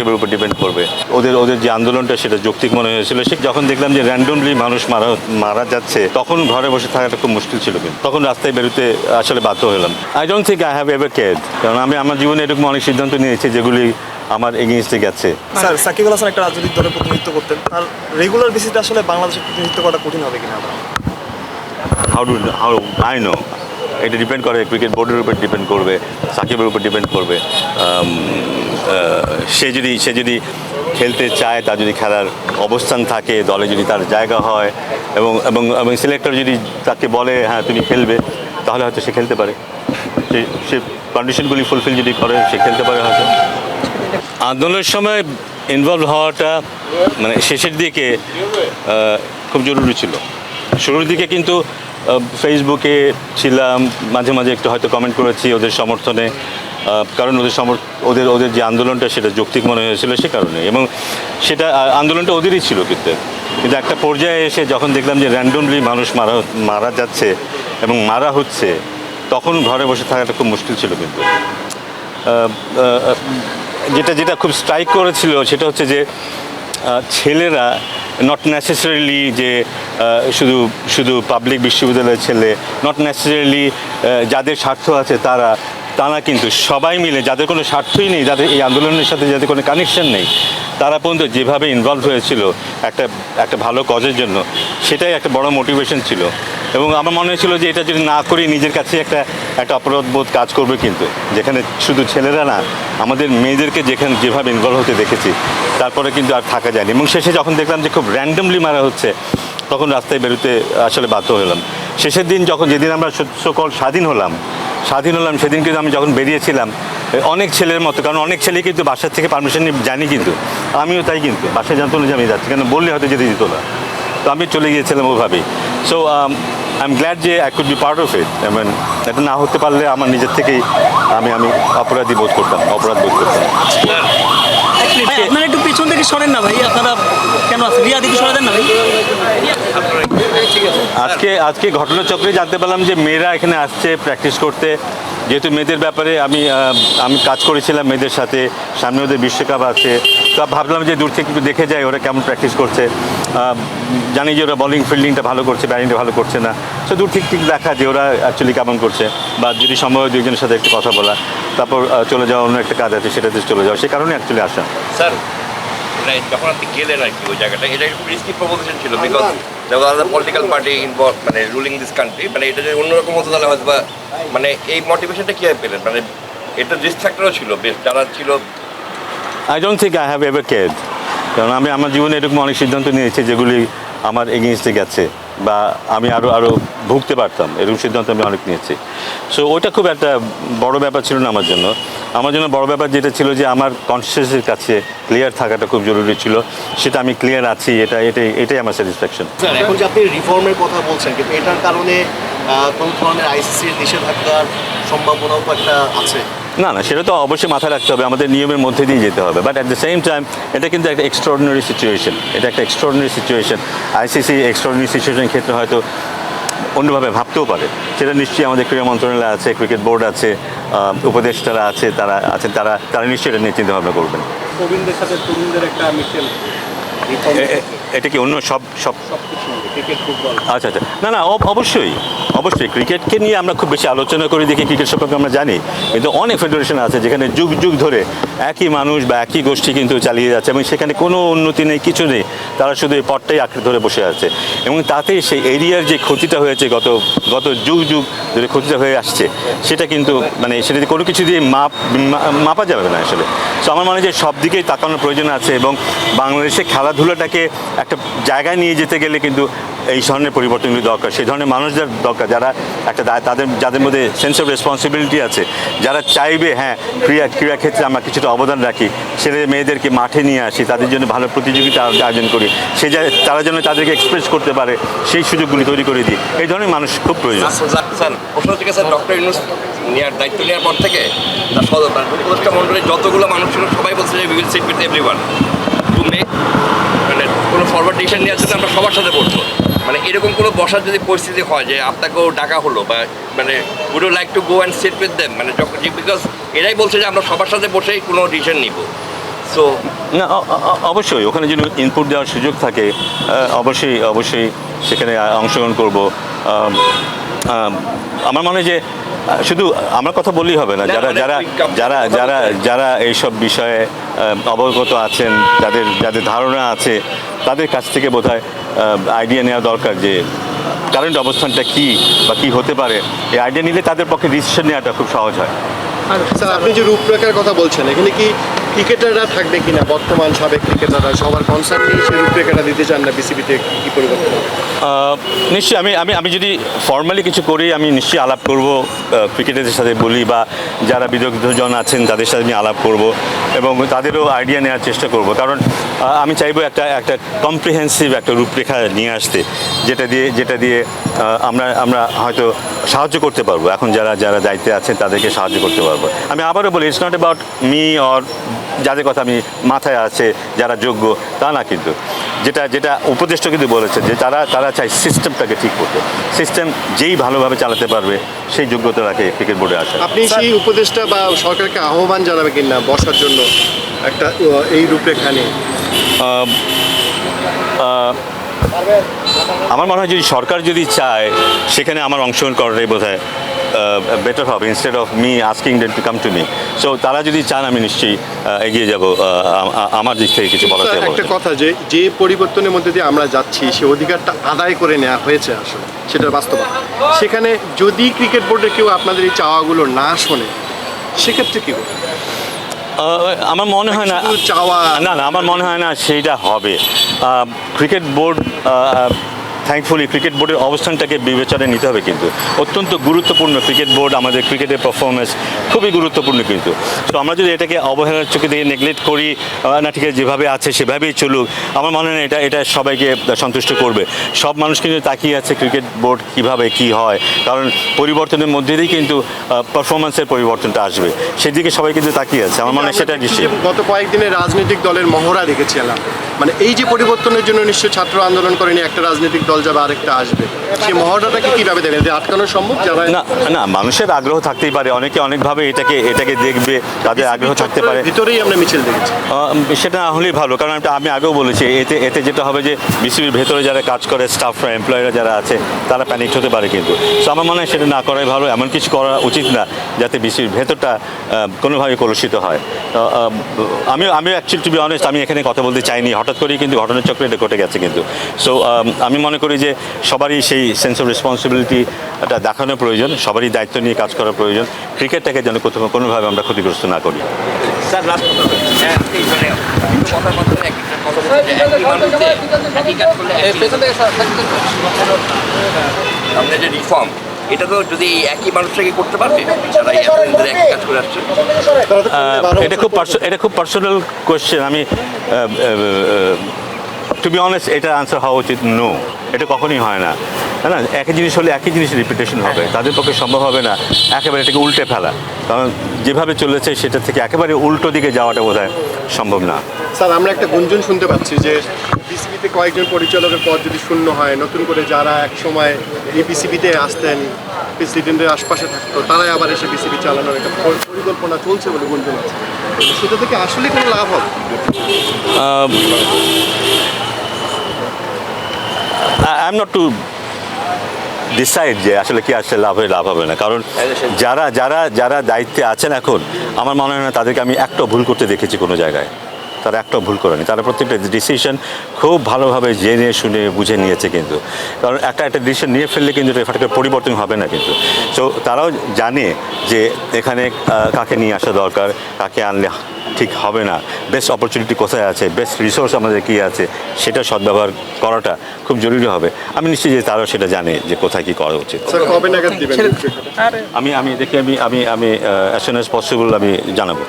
সাকিবের উপর ডিপেন্ড করবে। ওদের ওদের যে আন্দোলনটা সেটা যৌক্তিক মনে হয়েছিল। সে যখন দেখলাম যে র্যান্ডমলি মানুষ মারা যাচ্ছে, তখন ঘরে বসে থাকাটা খুব মুশকিল ছিল, কিন্তু তখন রাস্তায় বেরোতে আসলে বাধ্য হলাম। I don't think I have ever cared, কারণ আমি আমার জীবনে এরকম অনেক সিদ্ধান্ত নিয়েছি যেগুলি আমার এগেইনস্টে গেছে। স্যার, সাকিব আল হাসান একটা রাজনৈতিক দলের প্রতিনিধিত্ব করতেন, আর রেগুলার বেসিসে আসলে বাংলাদেশের প্রতিনিধিত্ব করা কঠিন হবে কিনা? হাউ আই নো, এটা ডিপেন্ড করে ক্রিকেট বোর্ডের উপর ডিপেন্ড করবে, সাকিবের উপর ডিপেন্ড করবে। সে যদি খেলতে চায়, তার যদি খেলার অবস্থান থাকে, দলে যদি তার জায়গা হয় এবং এবং এবং সিলেক্টর যদি তাকে বলে হ্যাঁ তুমি খেলবে, তাহলে হয়তো সে খেলতে পারে। সে কন্ডিশনগুলি ফুলফিল যদি করে, সে খেলতে পারে হয়তো। আন্দোলনের সময় ইনভলভ হওয়াটা মানে শেষের দিকে খুব জরুরি ছিল। শুরুর দিকে কিন্তু ফেসবুকে ছিলাম, মাঝে মাঝে একটু হয়তো কমেন্ট করেছি ওদের সমর্থনে, কারণ ওদের যে আন্দোলনটা সেটা যৌক্তিক মনে হয়েছিল সে কারণে, এবং সেটা আন্দোলনটা ওদেরই ছিল। কিন্তু একটা পর্যায়ে এসে যখন দেখলাম যে র্যান্ডমলি মানুষ মারা যাচ্ছে এবং মারা হচ্ছে, তখন ঘরে বসে থাকাটা খুব মুশকিল ছিল। কিন্তু যেটা খুব স্ট্রাইক করেছিল সেটা হচ্ছে যে ছেলেরা নট নেসেসারিলি যে শুধু পাবলিক বিশ্ববিদ্যালয়ের ছেলে, নট নেসেসারিলি যাদের স্বার্থ আছে তারা কিন্তু সবাই মিলে, যাদের কোনো স্বার্থই নেই, যাদের এই আন্দোলনের সাথে যাদের কোনো কানেকশন নেই, তারা পর্যন্ত যেভাবে ইনভলভ হয়েছিল একটা ভালো কজের জন্য, সেটাই একটা বড় মোটিভেশন ছিল। এবং আমার মনে হয়েছিল যে এটা যদি না করি নিজের কাছে একটা অপরাধবোধ কাজ করবে। কিন্তু যেখানে শুধু ছেলেরা না, আমাদের মেয়েদেরকে যেভাবে ইনভলভ হতে দেখেছি, তারপরে কিন্তু আর থাকা যায়নি। এবং শেষে যখন দেখলাম যে খুব র্যান্ডমলি মারা হচ্ছে, তখন রাস্তায় বেরোতে আসলে বাধ্য হলাম। শেষের দিন যেদিন আমরা সকল স্বাধীন হলাম, সেদিন কিন্তু আমি যখন বেরিয়েছিলাম অনেক ছেলের মতো, কারণ অনেক ছেলে কিন্তু বাসার থেকে পারমিশন নিয়ে জানি, কিন্তু আমিও তাই, কিন্তু বাসায় জানতো না যে আমি যাচ্ছি, কেন বললে হয়তো যেতে দিত না, তো আমি চলে গিয়েছিলাম ওভাবেই। সো আই এম গ্ল্যাড যে I could be part of it. এটা না হতে পারলে আমার নিজের থেকেই আমি অপরাধ বোধ করতাম। আপনারা একটু পিছন থেকে সরেন না ভাই, আপনারা কেন রিয়া দিকে সরে দেন না ভাই। আজকে ঘটনাচক্রে জানতে পারলাম যে মেয়েরা এখানে আসছে প্র্যাকটিস করতে। যেহেতু মেয়েদের ব্যাপারে আমি কাজ করেছিলাম মেয়েদের সাথে, সামনে ওদের বিশ্বকাপ আছে, তো ভাবলাম যে দূর থেকে একটু দেখে যাই ওরা কেমন প্র্যাকটিস করছে। জানি যে ওরা বোলিং ফিল্ডিংটা ভালো করছে, ব্যাটিংটা ভালো করছে না, তো দূর থেকে দেখা যে ওরা অ্যাকচুয়ালি কেমন করছে, বা যদি সম্ভব হয় দুইজনের সাথে একটু কথা বলা, তারপর চলে যাওয়া, অন্য একটা কাজ আছে সেটাতে চলে যাওয়া, সে কারণে অ্যাকচুয়ালি আসা। স্যার, যখন আপনি গেলেন আর কি ওই জায়গাটা, এটা একটু রিস্কি প্রপোজিশন ছিল, বিকজ পলিটিক্যাল পার্টি ইনভলভ, মানে রুলিং দিস কান্ট্রি, মানে এটা যে অন্যরকম হতো তাহলে হয়তো বা মানে এই মোটিভেশনটা কীভাবে পেলেন? মানে এটা রিস্ক ফ্যাক্টরও ছিল বেশ, যারা ছিল। I don't think I have ever cared, কারণ আমি আমার জীবনে এরকম অনেক সিদ্ধান্ত নিয়েছি যেগুলি আমার এগেইনস্টে গেছে, বা আমি আরও ভুগতে পারতাম, এরকম সিদ্ধান্ত আমি অনেক নিয়েছি। সো ওইটা খুব একটা বড় ব্যাপার ছিল না আমার জন্য। বড় ব্যাপার যেটা ছিল যে আমার কনসিয়াসের কাছে ক্লিয়ার থাকাটা খুব জরুরি ছিল, সেটা আমি ক্লিয়ার আছি, এটাই আমার স্যাটিসফ্যাকশন। এখন যে আপনি রিফর্মের কথা বলছেন, কিন্তু এটার কারণে কোন ধরনের আইসিসির নিষেধাজ্ঞার সম্ভাবনাও তো একটা আছে। না, সেটা তো অবশ্যই মাথায় রাখতে হবে, আমাদের নিয়মের মধ্যে দিয়ে যেতে হবে। But at the same time এটা কিন্তু একটা এক্সট্রাঅর্ডিনারি সিচুয়েশন। আইসিসি এক্সট্রাঅর্ডিনারি সিচুয়েশনের ক্ষেত্রে হয়তো অন্যভাবে ভাবতেও পারে, সেটা নিশ্চয়ই আমাদের ক্রীড়া মন্ত্রণালয় আছে, ক্রিকেট বোর্ড আছে, উপদেষ্টারা আছে, তারা নিশ্চয়ই এটা নিয়ে চিন্তাভাবনা করবেন। প্রবীণদের সাথে তরুণদের একটা মিশেল, এটা কি অন্য সব ক্রিকেট, ফুটবল? আচ্ছা, না, অবশ্যই ক্রিকেটকে নিয়ে আমরা খুব বেশি আলোচনা করি দেখি, ক্রিকেট সম্পর্কে আমরা জানি, কিন্তু অনেক ফেডারেশন আছে যেখানে যুগ ধরে একই মানুষ বা একই গোষ্ঠী কিন্তু চালিয়ে যাচ্ছে, এবং সেখানে কোনো উন্নতি নেই, কিছু নেই, তারা শুধু এই পথটাই আঁকড়ে ধরে বসে আছে। এবং তাতে সেই এরিয়ার যে ক্ষতিটা হয়েছে গত যুগ ধরে ক্ষতিটা হয়ে আসছে, সেটা কিন্তু মানে সেটা কোনো কিছু দিয়ে মাপা যাবে না আসলে। সো আমার মনে হয় যে সব দিকেই তাকানোর প্রয়োজন আছে, এবং বাংলাদেশে খেলাধুলাটাকে একটা জায়গায় নিয়ে যেতে গেলে কিন্তু এই ধরনের পরিবর্তনগুলি দরকার, সেই ধরনের মানুষদের দরকার যারা যাদের মধ্যে সেন্স অফ রেসপন্সিবিলিটি আছে, যারা চাইবে হ্যাঁ ক্রীড়া ক্ষেত্রে আমরা কিছুটা অবদান রাখি, ছেলে মেয়েদেরকে মাঠে নিয়ে আসি, তাদের জন্য ভালো প্রতিযোগিতা আয়োজন করি, তারা যেন তাদেরকে এক্সপ্রেস করতে পারে, সেই সুযোগগুলি তৈরি করে দিই। এই ধরনের মানুষ খুব প্রয়োজন। স্যার, প্রশ্ন হচ্ছে স্যার, ডক্টর ইউনূস দায়িত্ব নেওয়ার পর থেকে তার উপদেষ্টা মন্ডলীর যতগুলো মানুষ ছিল সবাই বলছে যে we will seat with everyone to make, মানে কোনো ফরওয়ার্ড ডিসিশন নেওয়ার জন্য আমরা সবার সাথে বসবো। মানে এরকম কোনো বসার যদি পরিস্থিতি হয় যে আপনাকেও ডাকা হলো, বা মানে would you like to go and sit with them, মানে বিকজ এরাই বলছে যে আমরা সবার সাথে বসেই কোনো ডিসিশন নিব। সো না অবশ্যই ওখানে যদি ইনপুট দেওয়ার সুযোগ থাকে অবশ্যই অবশ্যই সেখানে অংশগ্রহণ করব। আমার মনে হয় যে শুধু আমার কথা বললেই হবে না, যারা যারা যারা যারা যারা এইসব বিষয়ে অবগত আছেন, যাদের যাদের ধারণা আছে, তাদের কাছ থেকে বোধহয় আইডিয়া নেওয়া দরকার যে কারেন্ট অবস্থানটা কী বা কী হতে পারে। এই আইডিয়া নিলে তাদের পক্ষে ডিসিশন নেওয়াটা খুব সহজ হয়। স্যার আপনি যে রূপরেখার কথা বলছেন, এখানে কি ক্রিকেটাররা থাকবে কিনা, বর্তমান সাবেক ক্রিকেটাররা সবার কনসার্ন নিয়ে সেই রূপরেখাটা দিতে চান না, বিসিবিতে কী পরিবর্তন হবে? নিশ্চয়ই আমি আমি আমি যদি ফর্মালি কিছু করি, আমি নিশ্চয়ই আলাপ করব ক্রিকেটারদের সাথে বলি, বা যারা বিদগ্ধজন আছেন তাদের সাথে আমি আলাপ করব এবং তাদেরও আইডিয়া নেওয়ার চেষ্টা করব। কারণ আমি চাইবো একটা একটা কম্প্রিহেন্সিভ একটা রূপরেখা নিয়ে আসতে, যেটা দিয়ে আমরা আমরা হয়তো সাহায্য করতে পারবো। এখন যারা যারা দায়িত্বে আছেন তাদেরকে সাহায্য করতে পারবো। আমি আবারও বলি, it's not about me or যাদের কথা আমি মাথায় আছে যারা যোগ্য তা না, কিন্তু যেটা যেটা উপদেষ্টা কিন্তু বলেছে যে তারা তারা চায় সিস্টেমটাকে ঠিক করতে। সিস্টেম যেই ভালোভাবে চালাতে পারবে সেই যোগ্যতা রাখে ক্রিকেট বোর্ডে আসে। আপনি সেই উপদেষ্টা বা সরকারকে আহ্বান জানাবে কিনা বসার জন্য একটা এই রূপরেখা নিয়ে? আমার মনে হয় যদি সরকার যদি চায়, সেখানে আমার অংশগ্রহণ করাটাই বোধ হয় বেটার হবে, instead of me asking them to come to me. So তারা যদি চান আমি নিশ্চয়ই এগিয়ে যাব, আমার দিক থেকে কিছু বলা স্যার, একটা কথা, যে পরিবর্তনের মধ্যে দিয়ে আমরা যাচ্ছি সে অধিকারটা আদায় করে নেওয়া হয়েছে আসলে, সেটার বাস্তবতা। সেখানে যদি ক্রিকেট বোর্ডে কেউ আপনাদের এই চাওয়াগুলো না শোনে, সেক্ষেত্রে কী করবে? আমার মনে হয় না, শুধু চাওয়া না না আমার মনে হয় না সেইটা হবে। ক্রিকেট বোর্ড থ্যাঙ্কফুলি ক্রিকেট বোর্ডের অবস্থানটাকে বিবেচনায় নিতে হবে, কিন্তু অত্যন্ত গুরুত্বপূর্ণ ক্রিকেট বোর্ড, আমাদের ক্রিকেটের পারফরমেন্স খুবই গুরুত্বপূর্ণ। কিন্তু তো আমরা যদি এটাকে অবহেলার চোখে দিয়ে নেগলেক্ট করি, না ঠিক আছে যেভাবে আছে সেভাবেই চলুক, আমার মনে হয় না এটা এটা সবাইকে সন্তুষ্ট করবে। সব মানুষ কিন্তু তাকিয়ে আছে ক্রিকেট বোর্ড কীভাবে কী হয়, কারণ পরিবর্তনের মধ্যে দিয়েই কিন্তু পারফরমেন্সের পরিবর্তনটা আসবে, সেদিকে সবাই কিন্তু তাকিয়ে আছে। আমার মনে হয় সেটা নিশ্চয়ই। গত কয়েকদিনে রাজনৈতিক দলের মহড়া দেখেছিলাম, মানে এই যে পরিবর্তনের জন্য নিশ্চয় ছাত্র আন্দোলন করেনি, একটা রাজনৈতিক দল যাবে আরেকটা আসবে, সেই মহড়াটাকে কীভাবে দেখেন? যে আটকানো সম্ভব? যারা না না মানুষের আগ্রহ থাকতেই পারে, অনেকে অনেকভাবে এটাকে এটাকে দেখবে, তাদের আগ্রহ থাকতে পারে। ভিতরেই আমরা মিছিল দেখেছি। সেটা না হলেই ভালো, কারণ আমি আগেও বলেছি এতে এতে যেটা হবে যে বিসিবির ভেতরে যারা কাজ করে, স্টাফরা, এমপ্লয়িরা যারা আছে, তারা প্যানিক হতে পারে। কিন্তু সো আমার মনে হয় সেটা না করাই ভালো, এমন কিছু করা উচিত না যাতে বিসিবির ভেতরটা কোনোভাবে কলুষিত হয়। আমি অ্যাকচুয়ালি টু বি অনেস্ট, আমি এখানে কথা বলতে চাইনি, হঠাৎ করেই কিন্তু ঘটনার চক্রে এটা ঘটে গেছে। কিন্তু সো আমি মনে করি যে সবারই সেই সেন্স অফ রেসপন্সিবিলিটিটা দেখানো প্রয়োজন, সবারই দায়িত্ব নিয়ে কাজ করা প্রয়োজন, ক্রিকেটটাকে যেন কোনোভাবে আমরা ক্ষতিগ্রস্ত না করি। স্যার লাস্ট মানে কথার মাধ্যমে একটা কথা বলতে যে একই মানুষে একই কাজ করলে সামনে যে রিফর্ম, এটা তো যদি একই মানুষটাকে করতে পারবে যারা এতদিন ধরে একই কাজ করে আসছে। এটা খুব পার্সোনাল কোয়েশ্চেন। আমি টু বি অনেস্ট এটা আনসার হওয়া উচিত নো, এটা কখনই হয় না, তাই না? একই জিনিস হলে একই জিনিস রিপিটেশন হবে, তাদের পক্ষে সম্ভব হবে না একেবারে এটাকে উল্টে ফেলা, কারণ যেভাবে চলেছে সেটা থেকে একেবারে উল্টো দিকে যাওয়াটা বোধহয় সম্ভব না। স্যার, আমরা একটা গুঞ্জন শুনতে পাচ্ছি যে বিসিবিতে কয়েকজন পরিচালকের পদ যদি শূন্য হয়, নতুন করে যারা এক সময় এই বিসিবিতে আসতেন, প্রেসিডেন্টের আশপাশে থাকতো, তারাই আবার এসে বিসিবি চালানোর একটা পরিকল্পনা চলছে বলে গুঞ্জন আছে। সেটা থেকে আসলে কোনো লাভ হবে? I am not to decide যে আসলে কি আসলে লাভ হয় লাভ হবে না, কারণ যারা যারা যারা দায়িত্বে আছেন এখন, আমার মনে হয় না তাদেরকে আমি একটা ভুল করতে দেখেছি কোনো জায়গায়। তারা একটাও ভুল করেনি, তারা প্রত্যেকটা ডিসিশন খুব ভালোভাবে জেনে শুনে বুঝে নিয়েছে। কিন্তু কারণ একটা ডিসিশন নিয়ে ফেললে কিন্তু এটা পরিবর্তন হবে না। কিন্তু সো তারাও জানে যে এখানে কাকে নিয়ে আসা দরকার, কাকে আনলে ঠিক হবে না, বেস্ট অপরচুনিটি কোথায় আছে, বেস্ট রিসোর্স আমাদের কী আছে, সেটা সদ্ব্যবহার করাটা খুব জরুরি হবে। আমি নিশ্চিত যে তারাও সেটা জানে যে কোথায় কী করা উচিত। স্যার, কবে নাগাদ দিবেন? আমি দেখি আমি আমি আমি অ্যাজ সুন অ্যাজ পসিবল আমি জানাবো।